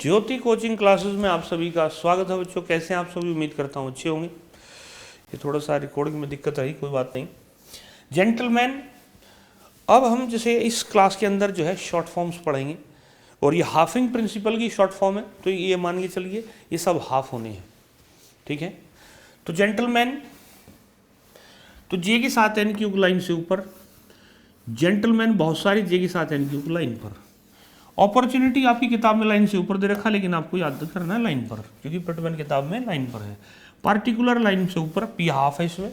ज्योति coaching classes में आप सभी का स्वागत है बच्चों। कैसे हैं आप सभी? उम्मीद करता हूँ अच्छे होंगे। ये थोड़ा सा रिकॉर्डिंग में दिक्कत आई, कोई बात नहीं। जेंटलमैन, अब हम जैसे इस क्लास के अंदर जो है शॉर्ट फॉर्म्स पढ़ेंगे और ये हाफिंग प्रिंसिपल की शॉर्ट फॉर्म है, तो ये मान के चलिए ये सब हाफ होने हैं, ठीक है। तो जेंटलमैन, तो जे के साथ एन क्यूब लाइन से ऊपर, जेंटलमैन बहुत सारी जे के साथ एन क्यूब लाइन पर। अपॉर्चुनिटी आपकी किताब में लाइन से ऊपर दे रखा, लेकिन आपको याद करना है लाइन पर, क्योंकि पटवन किताब में लाइन पर है। पार्टिकुलर लाइन से ऊपर पी हाफ है, इसमें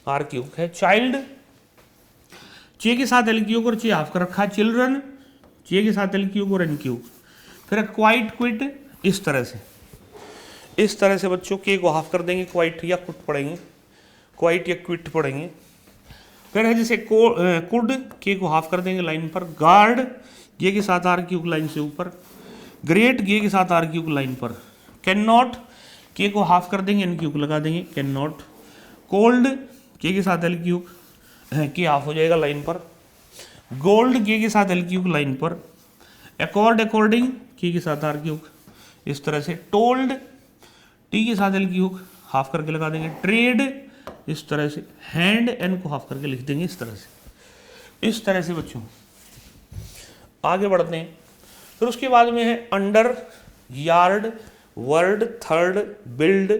आर क्यूब है। चाइल्ड, चे के साथ एल क्यूब और चे हाफ कर रखा है। चिल्ड्रन, चे के साथ एल क्यूब और एन क्यूब। फिर क्वाइट, क्विट, इस तरह से बच्चों के को हाफ कर देंगे, क्वाइट या क्विट पढ़ेंगे, क्वाइट या क्विट पढ़ेंगे। फिर है जैसे कुड, के को हाफ कर देंगे लाइन पर। गार्ड, ये के साथ आर क्यूब लाइन से ऊपर। ग्रेट, ये के साथ आर क्यूब लाइन पर। कैन नॉट, के को हाफ कर देंगे, एन क्यूब लगा देंगे, कैन नॉट। कोल्ड, के साथ एल क्यूब, के हाफ हो जाएगा लाइन पर। गोल्ड, के साथ एल क्यूब लाइन पर। अकॉर्ड, अकॉर्डिंग, के साथ आर क्यूब, इस तरह से। टोल्ड, टी के साथ एल क्यूब हाफ करके लगा देंगे। ट्रेड, इस तरह से। हैंड, एन को हाफ करके लिख देंगे, इस तरह से। इस तरह से बच्चों आगे बढ़ते हैं। फिर उसके बाद में है under, yard, word, third, build,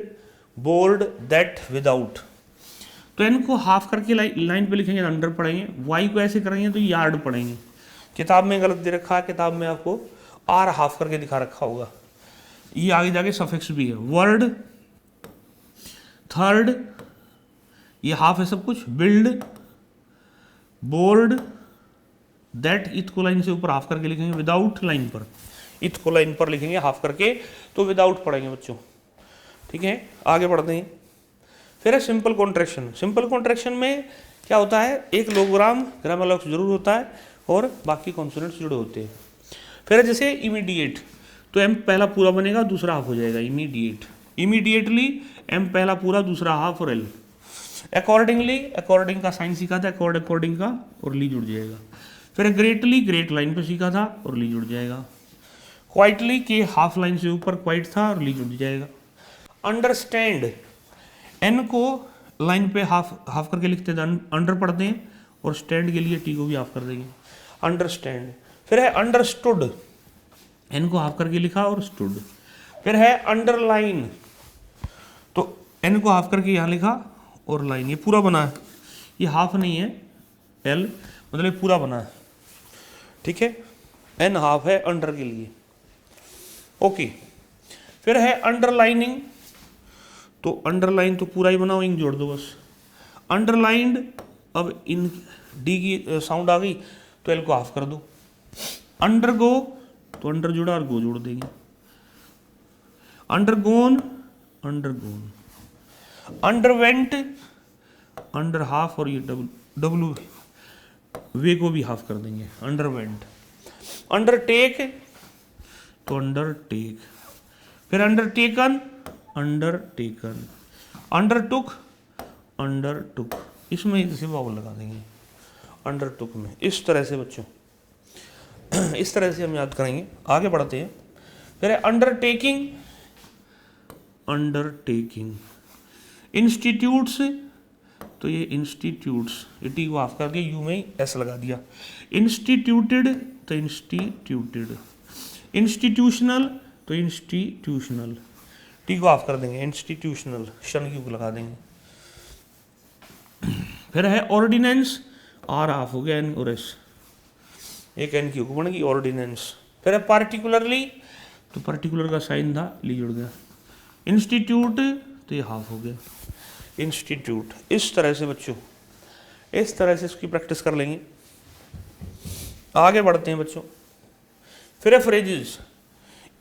board, that, without. तो इनको हाफ करके लाइन पे लिखेंगे, अंडर पढ़ेंगे। वाई को ऐसे करेंगे तो यार्ड पढ़ेंगे। किताब में गलत दे रखा है, किताब में आपको आर हाफ करके दिखा रखा होगा, ये आगे जाके सफिक्स भी है। वर्ड, थर्ड, ये हाफ है सब कुछ। बिल्ड, बोर्ड, दैट, इथ को लाइन से ऊपर हाफ करके लिखेंगे। विदाउट लाइन पर, इथ को लाइन पर लिखेंगे हाफ करके, तो विदाउट पढ़ेंगे बच्चों, ठीक है। आगे बढ़ते हैं। फिर है सिंपल कॉन्ट्रैक्शन। सिंपल कॉन्ट्रैक्शन में क्या होता है, एक लोगोग्राम ग्रामर लॉक्स जरूर होता है और बाकी कॉन्सोनेंट्स जुड़े होते हैं। फिर है जैसे इमीडिएट, तो एम पहला पूरा बनेगा, दूसरा हाफ हो जाएगा, इमीडिएट। इमीडिएटली, एम पहला पूरा, दूसरा हाफ और एल। अकॉर्डिंगली, अकॉर्डिंग का साइन सीखा था, अकॉर्डिंग का और ली जुड़ जाएगा। फिर ग्रेटली, ग्रेट लाइन पे सीखा था और ली जुड़ जाएगा। क्वाइटली, के हाफ लाइन से ऊपर क्वाइट था और ली जुड़ जाएगा। अंडरस्टैंड, एन को लाइन पे हाफ करके लिखते हैं, अंडर पढ़ते हैं, और स्टैंड के लिए टी को भी हाफ कर देंगे, अंडरस्टैंड। फिर है अंडरस्टूड, एन को हाफ करके लिखा और स्टूड। फिर है अंडरलाइन, तो एन को हाफ करके यहाँ लिखा और लाइन, ये पूरा बना है, ये हाफ नहीं है, एल मतलब ये पूरा बना है, ठीक है। एन हाफ है अंडर के लिए, ओके। फिर है अंडरलाइनिंग, तो अंडरलाइन तो पूरा ही बनाओ, इंक जोड़ दो बस। अंडरलाइंड, अब इन डी की साउंड आ गई तो एल को हाफ कर दो। अंडरगो, तो अंडर जोड़ा और गो जोड़ देंगे। Undergone, undergone. Underwent, under half और ये डब्लू वे को भी हाफ कर देंगे, अंडरवेंट। अंडरटेक, तो अंडरटेक। फिर अंडरटेकन, अंडरटेकन। अंडरटुक, अंडरटुक, इसमें इसे वावल लगा देंगे, अंडरटुक में। इस तरह से बच्चों इस तरह से हम याद करेंगे। आगे बढ़ते हैं। फिर है अंडरटेकिंग, अंडरटेकिंग। इंस्टीट्यूट्स, तो ये इंस्टीट्यूट्स, टी को हाफ करके यू में एस लगा दिया। इंस्टीट्यूटेड, तो इंस्टीट्यूटेड। इंस्टीट्यूशनल, तो इंस्टीट्यूशनल, टी को हाफ कर देंगे, इंस्टीट्यूशनल, शन क्यू लगा देंगे। फिर है ऑर्डिनेंस, आर हाफ हो गया, एन और एस, एक एन क्यू बनेगी ऑर्डिनेंस। फिर है पार्टिकुलरली, तो पार्टिकुलर का साइन था, ली जुड़ गया। इंस्टीट्यूट, तो ये हाफ हो गया, इंस्टीट्यूट। इस तरह से बच्चों, इस तरह से इसकी प्रैक्टिस कर लेंगे। आगे बढ़ते हैं बच्चों। फिर है phrases.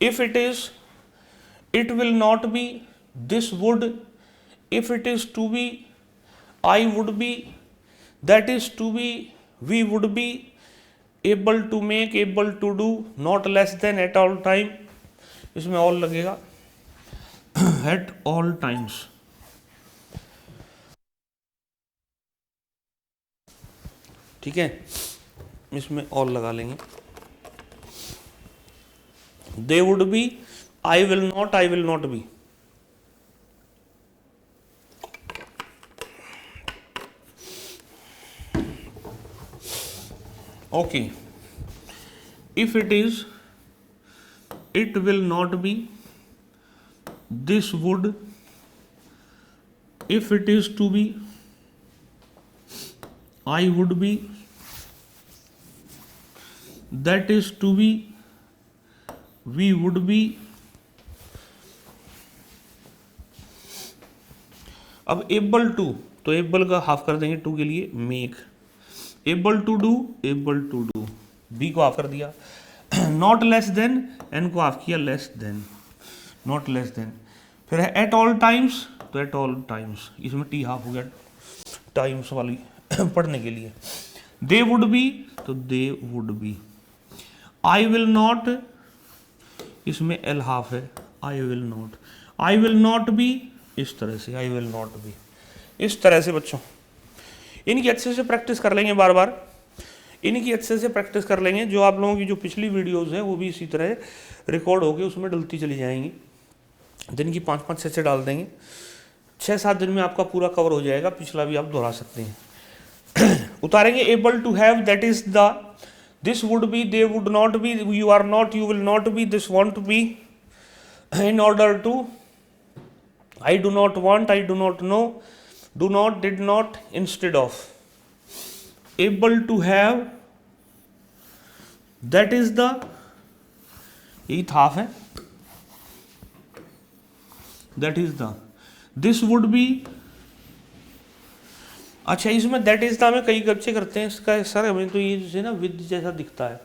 If it is, it will not be, this would, if it is to be, I would be, that is to be, we would be, able to make, able to do, not less than, at all time, इसमें all लगेगा, at all times. ठीक है, इसमें all लगा लेंगे। They would be, I will not be. Okay, if it is, it will not be, this would, if it is to be, I would be, that is to be, we would be. अब able to, तो able का half कर देंगे to के लिए, make. Able to do, B को half कर दिया। नॉट लेस देन, एन को हाफ किया, less than, not less than. फिर है एट ऑल टाइम्स, तो एट ऑल टाइम्स, इसमें टी हाफ हो गया टाइम्स वाली पढ़ने के लिए। दे वुड बी, तो दे would be. I will not, इसमें एल हाफ है, आई will not. I will not be, इस तरह से, आई विल नॉट बी, इस तरह से बच्चों। इनकी अच्छे से प्रैक्टिस कर लेंगे, बार बार इनकी अच्छे से प्रैक्टिस कर लेंगे। जो आप लोगों की जो पिछली वीडियोस हैं वो भी इसी तरह रिकॉर्ड होके उसमें डलती चली जाएंगी। दिन की 5-5 6 डाल देंगे, 6-7 दिन में आपका पूरा कवर हो जाएगा। पिछला भी आप दोहरा सकते हैं। उतारेंगे able to have, that is the, this would be, they would not be, you are not, you will not be, this won't be, in order to, I do not want, I do not know, do not, did not, instead of. Able to have, that is the, यही half है, that is the, this would be. अच्छा, इसमें that is the में कई बच्चे करते हैं इसका, सर हमें तो ये जैसे ना विद जैसा दिखता है।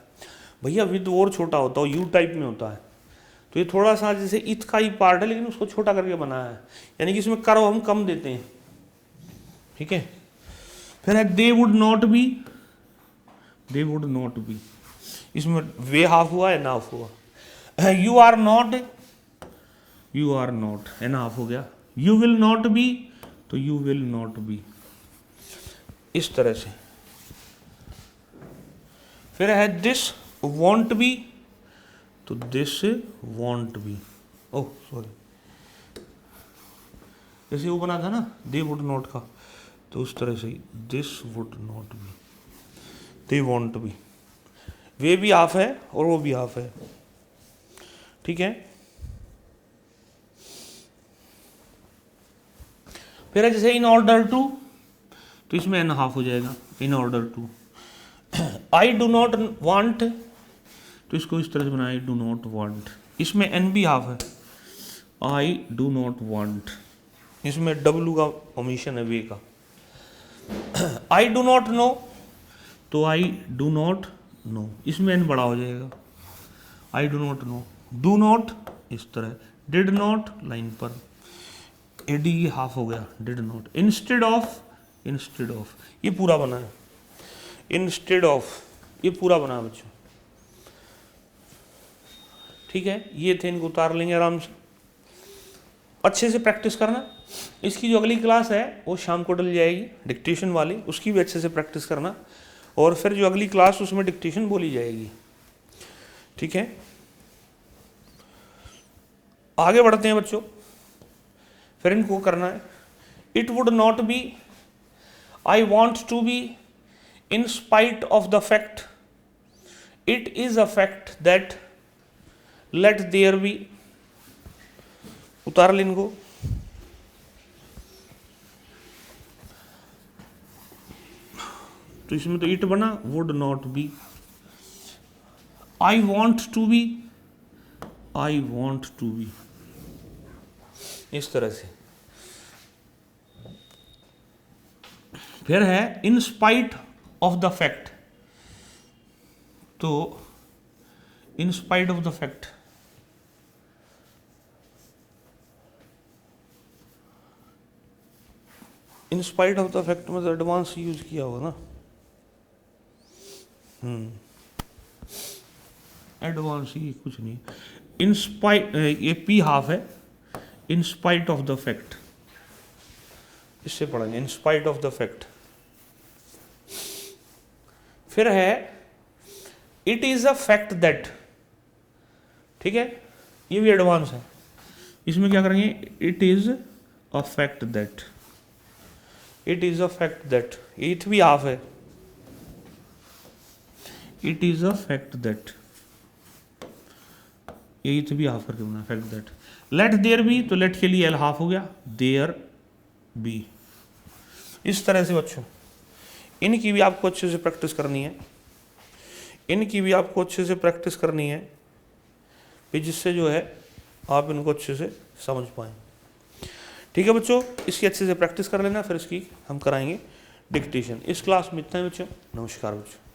भैया विद और छोटा होता है, यू टाइप में होता है, तो ये थोड़ा सा जैसे इत का ही पार्ट है, लेकिन उसको छोटा करके बनाया है, यानी कि इसमें कर्व हम कम देते हैं। ठीक है, फिर है they would not be, they would not be, इसमें वे हाफ हुआ, एन हाफ हुआ। You are not, you are not, N half हो गया। यू विल नॉट बी, तो यू विल नॉट बी, इस तरह से। फिर है दिस वॉन्ट बी, तो this won't be, oh sorry, जैसे वो बना था ना दे वुड नॉट का, तो उस तरह से this would not be, they won't be. वे भी हाफ है और वो भी हाफ है। ठीक है, फिर है जैसे इन ऑर्डर टू, तो इसमें एन हाफ हो जाएगा, in order to. I do not want, तो इसको इस तरह से बनाया, आई डू नॉट वांट, इसमें एन भी हाफ है, आई डू नॉट वांट, इसमें डब्लू का ओमिशन है वे का। आई डू नॉट नो, तो आई डू नॉट नो, इसमें एन बड़ा हो जाएगा, I do not know. Do not, इस तरह। डिड नॉट, लाइन पर एडी हाफ हो गया, did not. Instead of, instead of, ये पूरा बना है, इंस्टेड ऑफ, ये पूरा बना है बच्चों। ठीक है, ये थे, इनको उतार लेंगे आराम से, अच्छे से प्रैक्टिस करना। इसकी जो अगली क्लास है वो शाम को डल जाएगी, डिक्टेशन वाली, उसकी भी अच्छे से प्रैक्टिस करना, और फिर जो अगली क्लास उसमें डिक्टेशन बोली जाएगी। ठीक है, आगे बढ़ते हैं बच्चों। फिर इनको करना है, it would not be, I want to be, in spite of the fact, it is a fact that, let there be. उतार लें इनको। तो इसमें तो इट बना, would not be. I want to be, I want to be, इस तरह से। फिर है in spite of the fact, तो in spite of the fact, in spite of the fact में एडवांस यूज किया होगा ना, एडवांस ही कुछ नहीं। इन स्पाइट, ये पी हाफ है, in spite of the fact, इससे पढ़ेंगे, in spite of the fact. फिर है it is a fact that, ठीक है, ये भी एडवांस है। इसमें क्या करेंगे, it is a fact that, it is a fact that, it भी हाफ है, it is a fact that, ये इट भी हाफ करके बना fact that. Let there be, तो लेट के लिए एल हाफ हो गया, देयर बी। इस तरह से बच्चों इनकी भी आपको अच्छे से प्रैक्टिस करनी है, इनकी भी आपको अच्छे से प्रैक्टिस करनी है कि जिससे जो है आप इनको अच्छे से समझ पाएँ। ठीक है बच्चों, इसकी अच्छे से प्रैक्टिस कर लेना, फिर इसकी हम कराएंगे डिक्टेशन। इस क्लास में इतना ही बच्चों, नमस्कार बच्चों।